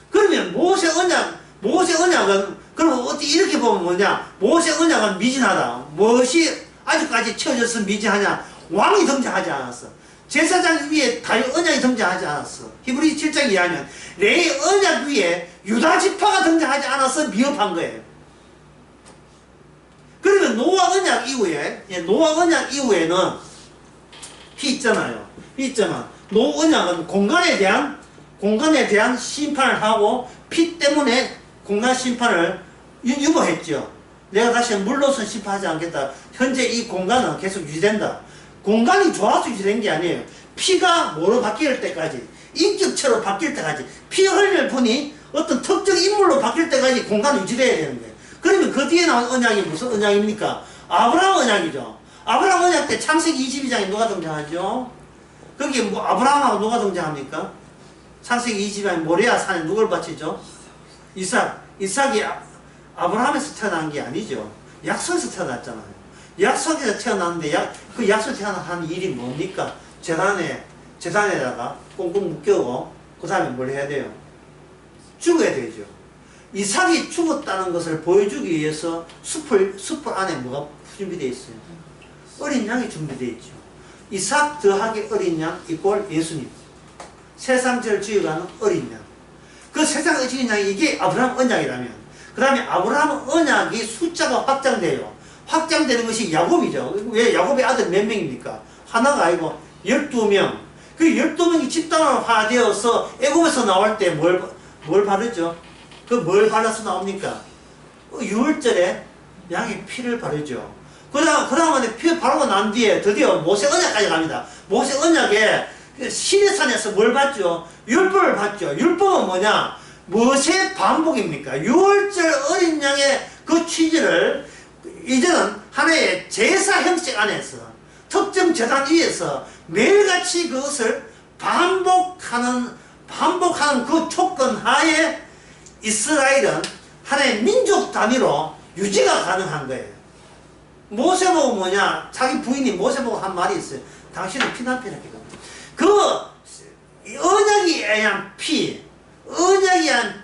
그러면 모세 언약은 그럼 어떻게 이렇게 보면 뭐냐? 모세 언약은 미진하다. 무엇이 아직까지 채워져서 미진하냐? 왕이 등장하지 않았어. 제사장 위에 다윗 언약이 등장하지 않았어. 히브리 7장 이하면 레위 언약 위에 유다 지파가 등장하지 않아서 미흡한 거예요. 그러면 노아 언약 이후에는 피 있잖아요. 피 있잖아. 노아 언약은 공간에 대한 심판을 하고 피 때문에 공간 심판을 유보했죠. 내가 다시 물로선 심판하지 않겠다. 현재 이 공간은 계속 유지된다. 공간이 좋아서 유지된 게 아니에요. 피가 뭐로 바뀔 때까지, 인격체로 바뀔 때까지, 피 흘릴 분이 어떤 특정 인물로 바뀔 때까지 공간이 유지돼야 되는 거예요. 그러면 그 뒤에 나온 언약이 무슨 언약입니까? 아브라함 언약이죠. 아브라함 언약 때 창세기 22장에 누가 등장하죠? 거기에 뭐 아브라함하고 누가 등장합니까? 창세기 22장에 모리아 산에 누굴 바치죠? 이삭이 아브라함에서 태어난 게 아니죠. 약속에서 태어났잖아요. 약속에서 태어났는데 그 약속에서 태어난 일이 뭡니까? 재단에다가 꽁꽁 묶여고 그 다음에 뭘 해야 돼요? 죽어야 되죠. 이삭이 죽었다는 것을 보여주기 위해서 숲을 안에 뭐가 준비되어 있어요? 어린 양이 준비되어 있죠. 이삭 더하기 어린 양 이꼴 예수님. 세상 죄를 지어가는 어린 양. 그 세상을 지은 양이 이게 아브라함 언약이라면, 그 다음에 아브라함 언약이 숫자가 확장돼요. 확장되는 것이 야곱이죠. 왜 야곱의 아들 몇 명입니까? 하나가 아니고 12명. 그 12명이 집단화되어서 애굽에서 나올 때 뭘 바르죠? 그 뭘 발라서 나옵니까? 6월절에 양의 피를 바르죠. 그 다음에 피 바르고 난 뒤에 드디어 모세 언약까지 갑니다. 모세 언약에 시내산에서 뭘 받죠? 율법을 받죠. 율법은 뭐냐? 무엇의 반복입니까? 6월절 어린 양의 그 취지를 이제는 하나의 제사 형식 안에서 특정 재단 위에서 매일같이 그것을 반복하는 그 조건 하에 이스라엘은 하나의 민족 단위로 유지가 가능한 거예요. 모세 보고 뭐냐? 자기 부인이 모세 보고 한 말이 있어요. 당신은 피난피라니까. 그 언약이 의한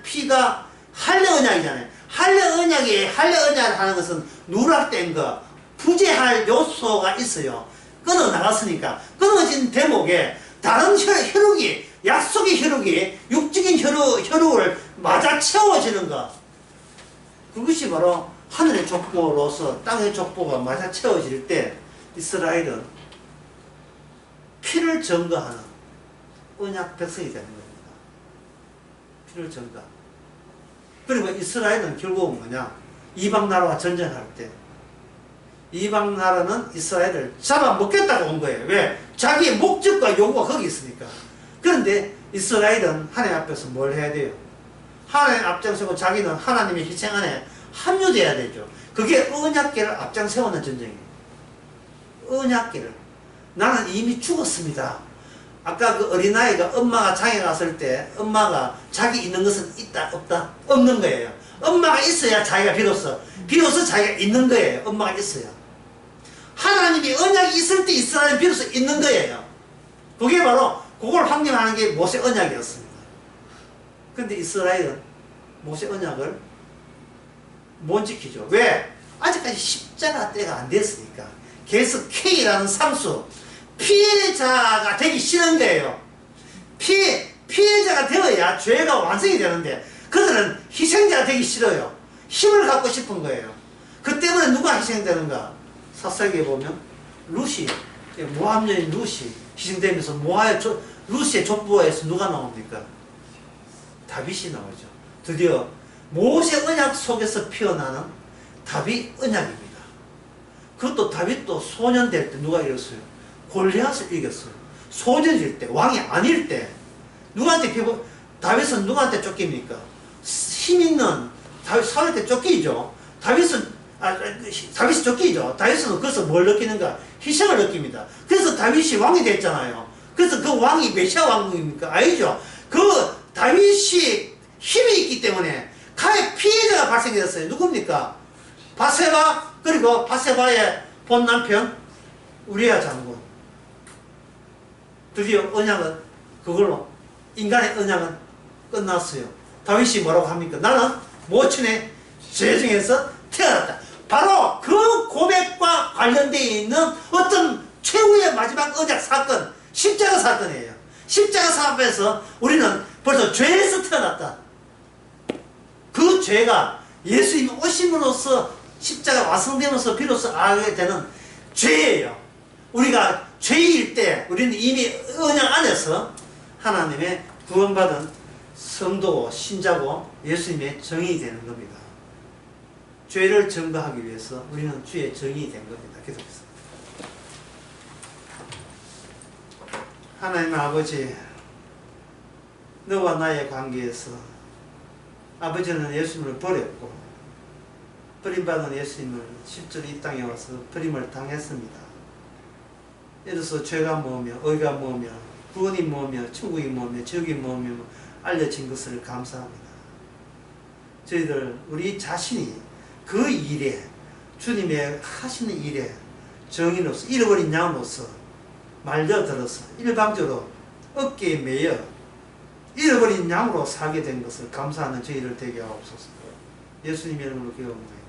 피가 할례 언약이잖아요. 할례 언약을 하는 것은 누락된 거, 부재할 요소가 있어요. 끊어나갔으니까. 끊어진 대목에 다른 혈육이, 약속의 혈육이, 육적인 혈육을 맞아 채워지는 것. 그것이 바로 하늘의 족보로서 땅의 족보가 맞아 채워질 때 이스라엘은 피를 증거하는 언약 백성이 되는 겁니다. 피를 증거. 그리고 이스라엘은 결국은 뭐냐? 이방 나라와 전쟁할 때 이방 나라는 이스라엘을 잡아먹겠다고 온 거예요. 왜? 자기의 목적과 요구가 거기 있으니까. 그런데 이스라엘은 하나님 앞에서 뭘 해야 돼요? 하나님 앞장서고 자기는 하나님의 희생 안에 합류돼야 되죠. 그게 언약궤를 앞장세우는 전쟁이에요. 언약궤를. 나는 이미 죽었습니다. 아까 그 어린아이가 엄마가 장에 갔을 때 엄마가 자기 있는 것은 있다 없다? 없는 거예요. 엄마가 있어야 자기가 비로소 자기가 있는 거예요. 엄마가 있어야. 하나님이 언약이 있을 때 이스라엘은 비로소 있는 거예요. 그게 바로 그걸 확립하는 게 모세 언약이었습니다. 그런데 이스라엘은 모세 언약을 못 지키죠. 왜? 아직까지 십자가 때가 안 됐으니까. 계속 K라는 상수, 피해자가 되기 싫은 거예요. 피해자가 되어야 죄가 완성이 되는데 그들은 희생자가 되기 싫어요. 힘을 갖고 싶은 거예요. 그 때문에 누가 희생되는가? 사사기에 보면 루시, 모압 여인 루시 희생되면서 루시의 족보에서 누가 나옵니까? 다윗이 나오죠. 드디어 모세 언약 속에서 피어나는 다윗 언약입니다. 그것도 다윗도 소년 될 때 누가 이겼어요? 골리앗을 이겼어요. 소년일 때, 왕이 아닐 때. 다윗은 누구한테 쫓깁니까? 힘 있는 사울한테 쫓기죠. 다윗이 쫓기죠. 다윗은 그래서 뭘 느끼는가? 희생을 느낍니다. 그래서 다윗이 왕이 됐잖아요. 그래서 그 왕이 메시아 왕국입니까? 아니죠. 그 다윗이 힘이 있기 때문에 가해 피해자가 발생했어요. 누굽니까? 바세바, 그리고 바세바의 본 남편 우리아 장군. 드디어 언약은 그걸로 인간의 언약은 끝났어요. 다윗이 뭐라고 합니까? 나는 모친의 죄 중에서 태어났다. 바로 그 고백과 관련되어 있는 어떤 최후의 마지막 언약 사건, 십자가 사건이에요. 십자가 사건에서 우리는 벌써 죄에서 태어났다. 그 죄가 예수님 오심으로써 십자가 완성되면서 비로소 알게 되는 죄예요. 우리가 죄일 때 우리는 이미 언약 안에서 하나님의 구원받은 성도고 신자고 예수님의 정인이 되는 겁니다. 죄를 증거하기 위해서 우리는 주의 정인이 된 겁니다. 계속해서. 하나님 아버지, 너와 나의 관계에서 아버지는 예수님을 버렸고 버림받은 예수님을 실제로 이 땅에 와서 버림을 당했습니다. 이로써 죄가 뭐며 의가 뭐며 구원이 뭐며 천국이 뭐며 지옥이 뭐며 알려진 것을 감사합니다. 저희들 우리 자신이 그 일에 주님의 하시는 일에 정인으로서 잃어버린 양으로서 말려들어서 일방적으로 어깨에 매여 잃어버린 양으로 살게 된 것을 감사하는 저희들 되게 하옵소서. 예수님 이름으로 기도합니다.